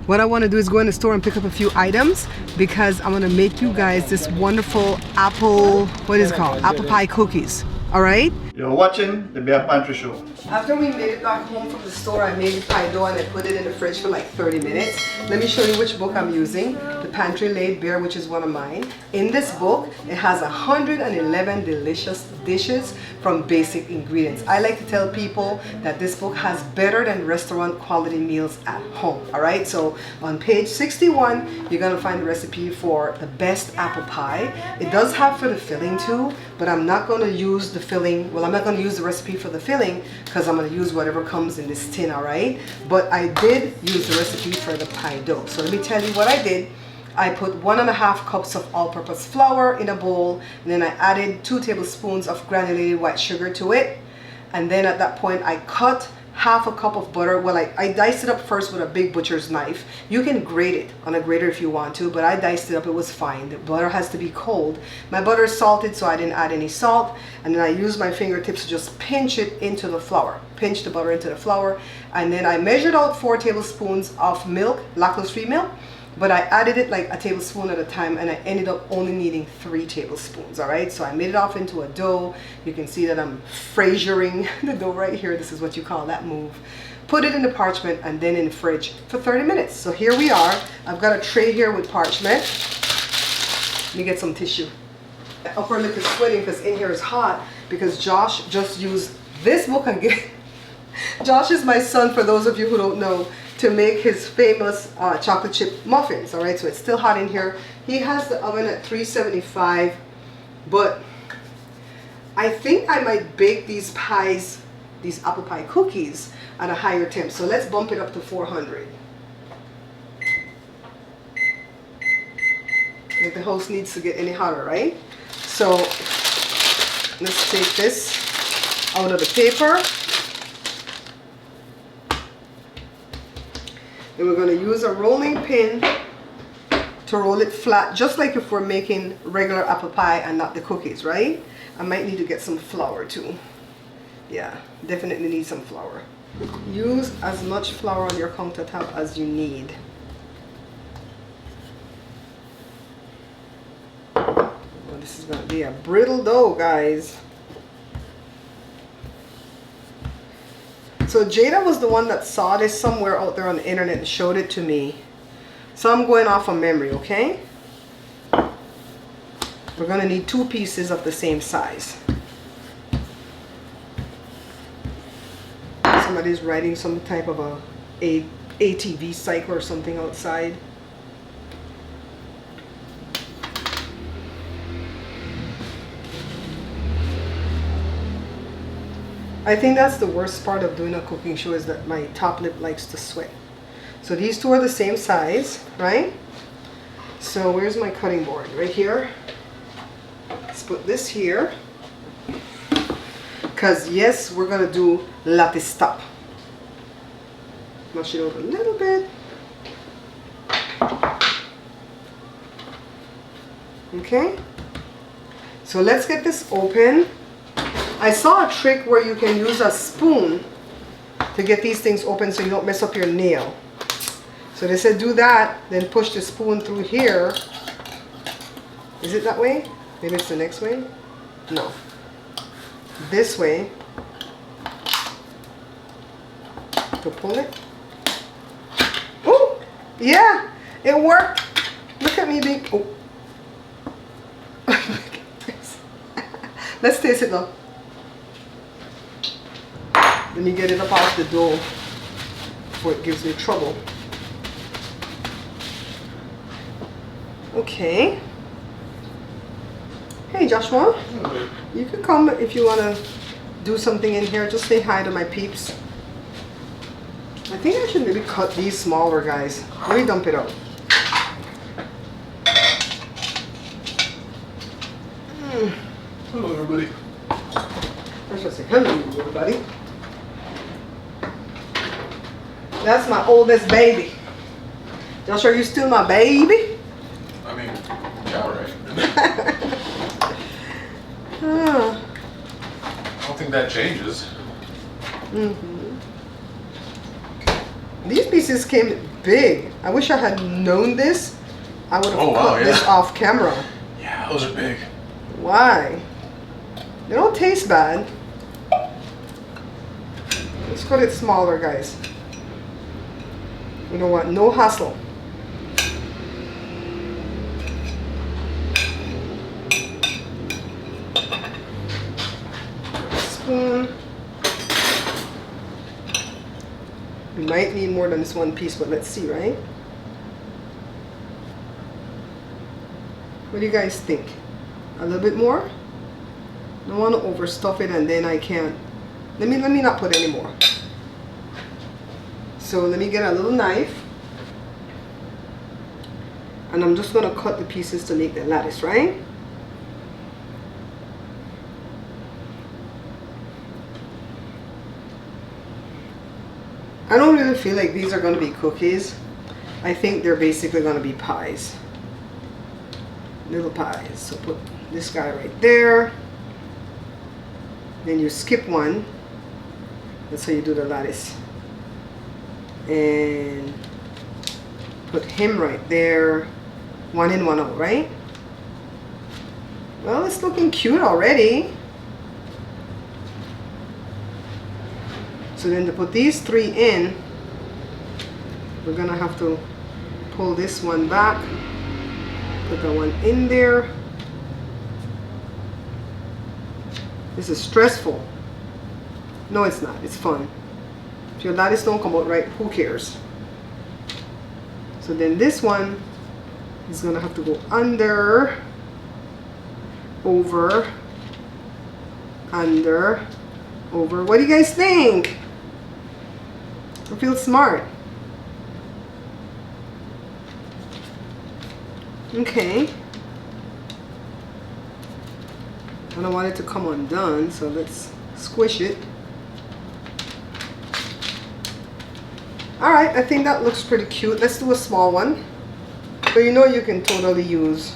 what I want to do is go in the store and pick up a few items because I'm going to make you guys this wonderful apple, what is it called? Apple pie cookies. All right? You're watching the Bear Pantry Show. After we made it back home from the store, I made the pie dough and I put it in the fridge for like 30 minutes. Let me show you which book I'm using. The Pantry Laid Bear, which is one of mine. In this book, it has 111 delicious dishes from basic ingredients. I like to tell people that this book has better than restaurant quality meals at home. All right, so on page 61, you're gonna find the recipe for the best apple pie. It does have for the filling too, but I'm not gonna use the filling. Well, I'm not gonna use the recipe for the filling because I'm gonna use whatever comes in this tin, all right? But I did use the recipe for the pie dough. So let me tell you what I did. I put 1.5 cups of all-purpose flour in a bowl, and then I added 2 tablespoons of granulated white sugar to it. And then at that point, I cut half a cup of butter. Well, I diced it up first with a big butcher's knife. You can grate it on a grater if you want to, but I diced it up. It was fine. The butter has to be cold. My butter is salted, so I didn't add any salt. And then I used my fingertips to just pinch it into the flour. Pinch the butter into the flour. And then I measured out 4 tablespoons of milk, lactose-free milk. But I added it like a tablespoon at a time, and I ended up only needing 3 tablespoons, all right? So I made it off into a dough. You can see that I'm Frasering the dough right here. This is what you call that move. Put it in the parchment and then in the fridge for 30 minutes. So here we are. I've got a tray here with parchment. Let me get some tissue. My upper lip is sweating because in here is hot because Josh just used this book again. Josh is my son, for those of you who don't know, to make his famous chocolate chip muffins. All right, so it's still hot in here. He has the oven at 375, but I think I might bake these pies, these apple pie cookies, at a higher temp. So let's bump it up to 400. Like the house needs to get any hotter, right? So let's take this out of the paper. And we're going to use a rolling pin to roll it flat, just like if we're making regular apple pie and not the cookies, right? I might need to get some flour too. Yeah, definitely need some flour. Use as much flour on your countertop as you need. Well, this is going to be a brittle dough, guys. So Jada was the one that saw this somewhere out there on the internet and showed it to me. So I'm going off of memory, okay? We're going to need 2 pieces of the same size. Somebody's riding some type of a ATV cycle or something outside. I think that's the worst part of doing a cooking show, is that my top lip likes to sweat. So these 2 are the same size, right? So where's my cutting board? Right here. Let's put this here. Because yes, we're going to do lattice top. Mush it over a little bit. Okay. So let's get this open. I saw a trick where you can use a spoon to get these things open so you don't mess up your nail. So they said do that, then push the spoon through here. Is it that way? Maybe it's the next way? No. This way. To pull it. Oh! Yeah! It worked! Look at me being... Oh. Let's taste it now. Let me get it up off the dough before it gives me trouble. Okay. Hey Joshua, you can come if you want to do something in here. Just say hi to my peeps. I think I should maybe cut these smaller, guys. Let me dump it out. Hello everybody. I should say hello everybody. That's my oldest baby. Joshua, are you still my baby? I mean, yeah, right. I don't think that changes. These pieces came big. I wish I had known this. I would have cut this off camera. Yeah, those are big. Why? They don't taste bad. Let's cut it smaller, guys. You know what? No hassle. Spoon. We might need more than this one piece, but let's see, right? What do you guys think? A little bit more? I don't want to overstuff it and then I can't. Let me not put any more. So let me get a little knife. And I'm just going to cut the pieces to make the lattice, right? I don't really feel like these are going to be cookies. I think they're basically going to be pies. Little pies. So put this guy right there. Then you skip one. That's how you do the lattice. And put him right there. One in, one out, right? Well, it's looking cute already. So then to put these three in, we're gonna have to pull this one back, put that one in there. This is stressful. No, it's not. It's fun. If your lattice don't come out right, who cares? So then this one is gonna have to go under, over, under, over. What do you guys think? I feel smart. Okay. I don't want it to come undone, so let's squish it. Alright, I think that looks pretty cute. Let's do a small one. So you know you can totally use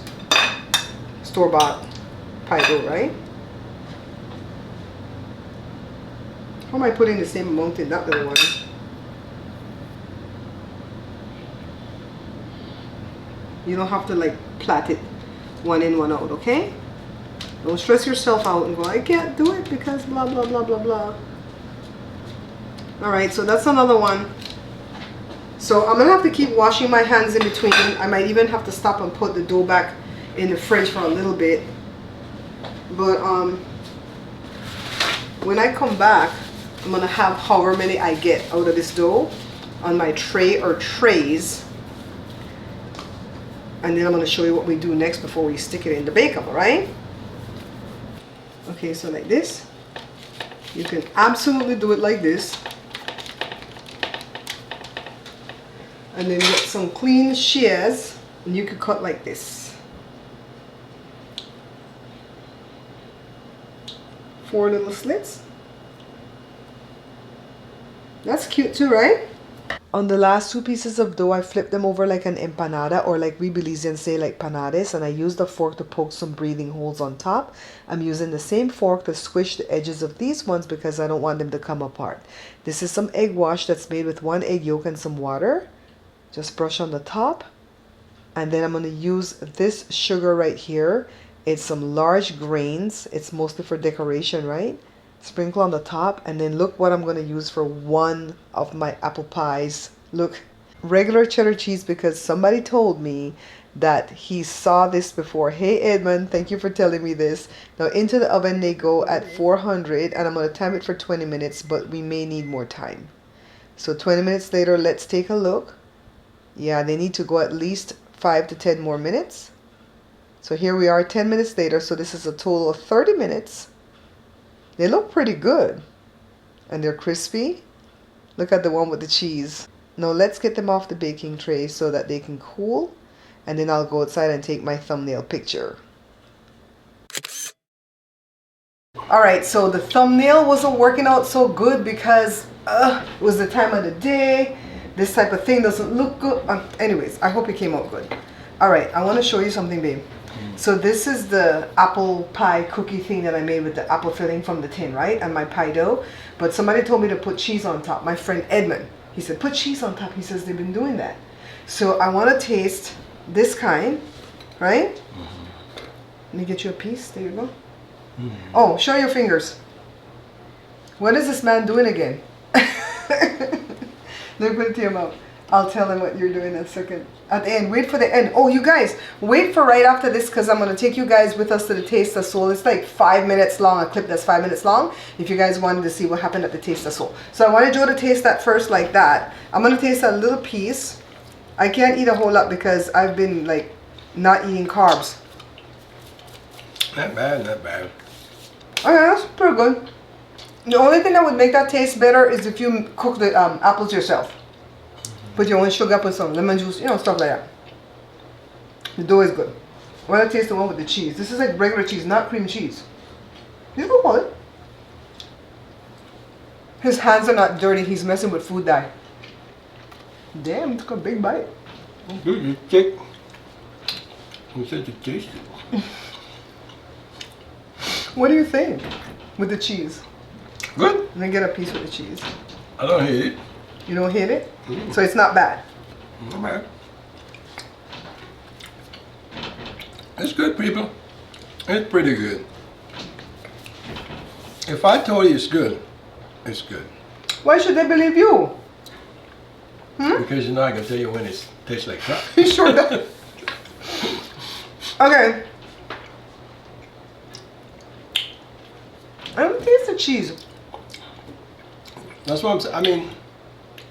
store-bought pie dough, right? How am I putting the same amount in that little one? You don't have to like plait it one in, one out, okay? Don't stress yourself out and go, I can't do it because blah, blah, blah, blah, blah. Alright, so that's another one. So I'm going to have to keep washing my hands in between. I might even have to stop and put the dough back in the fridge for a little bit. But when I come back, I'm going to have however many I get out of this dough on my tray or trays. And then I'm going to show you what we do next before we stick it in the bake oven, alright? Okay, so like this. You can absolutely do it like this. And then get some clean shears and you can cut like this. 4 little slits. That's cute too, right? On the last 2 pieces of dough, I flipped them over like an empanada, or like we Belizeans say, like panades, and I used a fork to poke some breathing holes on top. I'm using the same fork to squish the edges of these ones because I don't want them to come apart. This is some egg wash that's made with 1 egg yolk and some water. Just brush on the top. And then I'm going to use this sugar right here. It's some large grains. It's mostly for decoration, right? Sprinkle on the top, and then look what I'm going to use for one of my apple pies. Look, regular cheddar cheese, because somebody told me that he saw this before. Hey Edmund, thank you for telling me this. Now into the oven they go at 400, and I'm going to time it for 20 minutes, but we may need more time. So 20 minutes later, let's take a look. Yeah, they need to go at least 5 to 10 more minutes. So here we are 10 minutes later, so this is a total of 30 minutes. They look pretty good. And they're crispy. Look at the one with the cheese. Now let's get them off the baking tray so that they can cool. And then I'll go outside and take my thumbnail picture. Alright, so the thumbnail wasn't working out so good because it was the time of the day. This type of thing doesn't look good. Anyways, I hope it came out good. Alright, I want to show you something, babe. So this is the apple pie cookie thing that I made with the apple filling from the tin, right? And my pie dough. But somebody told me to put cheese on top. My friend Edmund. He said, put cheese on top. He says they've been doing that. So I want to taste this kind, right? Let me get you a piece. There you go. Oh, show your fingers. What is this man doing again? Let me put it to your mouth. I'll tell him what you're doing in a second. At the end, wait for the end. Oh, you guys, wait for right after this because I'm going to take you guys with us to the Taste of Soul. It's like 5 minutes long, a clip that's 5 minutes long. If you guys wanted to see what happened at the Taste of Soul. So I wanted Joe to taste that first like that. I'm going to taste a little piece. I can't eat a whole lot because I've been like not eating carbs. Not bad, not bad. Okay, that's pretty good. The only thing that would make that taste better is if you cook the apples yourself. Put your own sugar, put some lemon juice, you know, stuff like that. The dough is good. I want to taste the one with the cheese. This is like regular cheese, not cream cheese. You can call it. His hands are not dirty. He's messing with food dye. Damn, took a big bite. Dude, you take. You said you taste it. What do you think with the cheese? Good. Let me get a piece with the cheese. I don't hate it. You don't hate it? So it's not bad. Not bad. It's good, people. It's pretty good. If I told you it's good, it's good. Why should they believe you? Because you know I can tell you when it tastes like crap. You sure does. Okay. I don't taste the cheese. That's what I'm saying. I mean,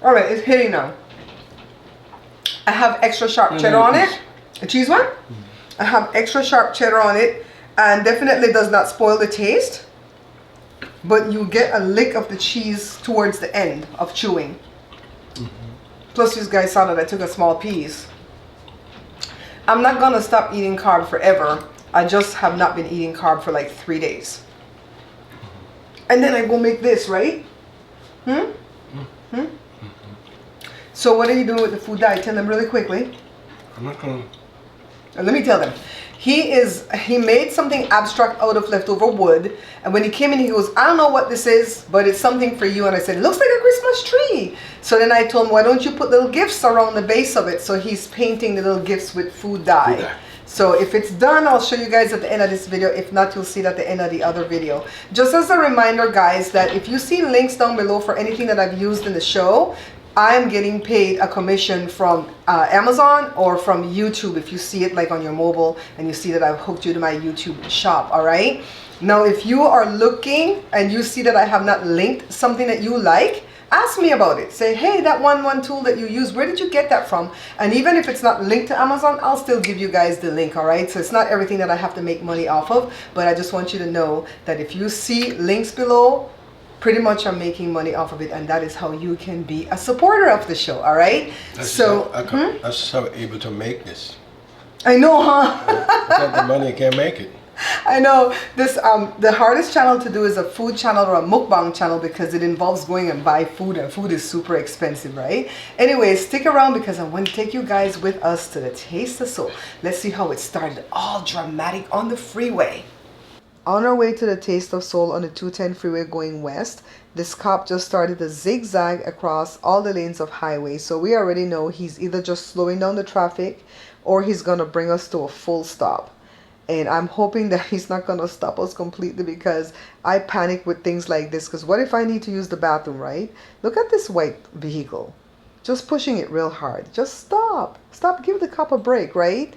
All right, it's hitting now. I have extra sharp cheddar on it. A cheese one? I have extra sharp cheddar on it, and definitely does not spoil the taste. But you get a lick of the cheese towards the end of chewing. Plus, you guys saw that I took a small piece. I'm not gonna stop eating carb forever. I just have not been eating carb for like 3 days. And then I go make this, right? So what are you doing with the food dye? Tell them really quickly. I'm not gonna. And let me tell them. He made something abstract out of leftover wood. And when he came in, he goes, I don't know what this is, but it's something for you. And I said, it looks like a Christmas tree. So then I told him, why don't you put little gifts around the base of it? So he's painting the little gifts with food dye. Food dye. So if it's done, I'll show you guys at the end of this video. If not, you'll see it at the end of the other video. Just as a reminder, guys, that if you see links down below for anything that I've used in the show, I am getting paid a commission from Amazon or from YouTube if you see it like on your mobile and you see that I've hooked you to my YouTube shop, all right? Now, if you are looking and you see that I have not linked something that you like, ask me about it. Say, hey, that one tool that you use, where did you get that from? And even if it's not linked to Amazon, I'll still give you guys the link, all right? So it's not everything that I have to make money off of, but I just want you to know that if you see links below, pretty much I'm making money off of it, and that is how you can be a supporter of the show, all right? That's So, how I'm able to make this. I know, huh? Without the money, I can't make it. I know this the hardest channel to do is a food channel or a mukbang channel because it involves going and buy food, and food is super expensive, right? Anyway, stick around because I want to take you guys with us to the Taste of Soul. Let's see how it started, all dramatic on the freeway. On our way to the Taste of Soul on the 210 freeway going west, this cop just started to zigzag across all the lanes of highway. So we already know he's either just slowing down the traffic or he's going to bring us to a full stop. And I'm hoping that he's not going to stop us completely because I panic with things like this. Because what if I need to use the bathroom, right? Look at this white vehicle. Just pushing it real hard. Just stop. Stop. Give the cop a break, right?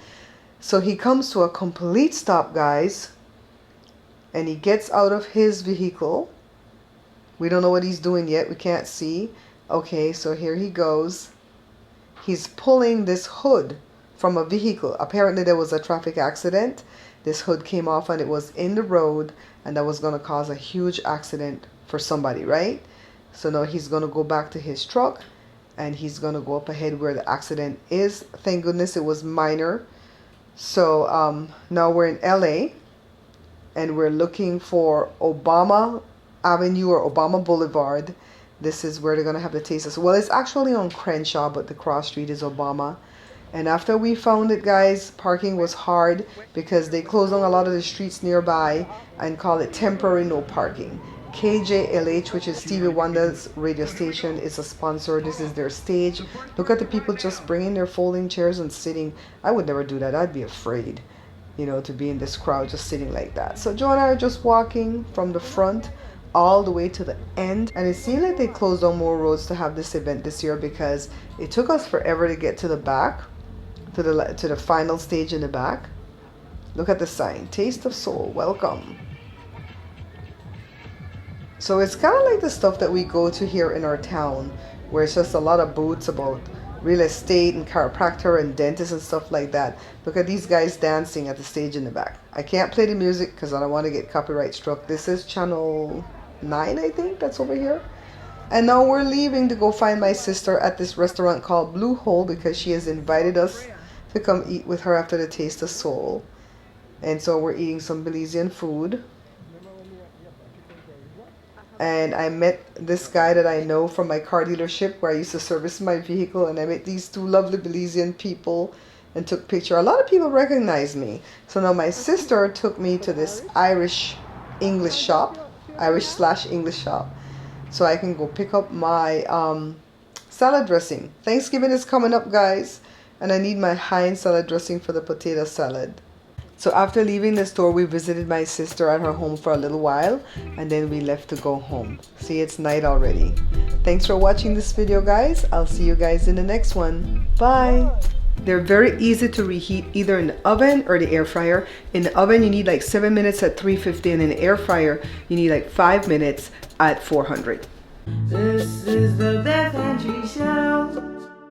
So he comes to a complete stop, guys. And he gets out of his vehicle. We don't know what he's doing yet. We can't see. Okay, so here he goes. He's pulling this hood from a vehicle. Apparently there was a traffic accident. This hood came off and it was in the road, and that was going to cause a huge accident for somebody, right? So now he's going to go back to his truck and he's going to go up ahead where the accident is. Thank goodness it was minor. So now we're in LA. And we're looking for Obama Avenue or Obama Boulevard. This is where they're going to have the Taste of Soul. Well, it's actually on Crenshaw, but the cross street is Obama. And after we found it, guys, parking was hard because they closed on a lot of the streets nearby and call it temporary no parking. KJLH, which is Stevie Wonder's radio station, is a sponsor. This is their stage. Look at the people just bringing their folding chairs and sitting. I would never do that. I'd be afraid, you know, to be in this crowd just sitting like that. So Joe and I are just walking from the front all the way to the end, and it seemed like they closed on more roads to have this event this year because it took us forever to get to the back, to the final stage in the back. Look at the sign, Taste of Soul, welcome. So it's kind of like the stuff that we go to here in our town, where it's just a lot of booths about real estate and chiropractor and dentists and stuff like that. Look at these guys dancing at the stage in the back. I can't play the music because I don't want to get copyright struck. This is channel 9, I think, that's over here. And now we're leaving to go find my sister at this restaurant called Blue Hole because she has invited us to come eat with her after the Taste of Soul. And so we're eating some Belizean food. And I met this guy that I know from my car dealership where I used to service my vehicle, and I met these two lovely Belizean people and took a picture. A lot of people recognize me. So now my sister took me to this Irish/English shop, so I can go pick up my salad dressing. Thanksgiving is coming up, guys, and I need my Heinz salad dressing for the potato salad. So after leaving the store, we visited my sister at her home for a little while, and then we left to go home. See, it's night already. Thanks for watching this video, guys. I'll see you guys in the next one. Bye. They're very easy to reheat either in the oven or the air fryer. In the oven, you need like 7 minutes at 350, and in the air fryer, you need like 5 minutes at 400. This is the Beth Pantry Show.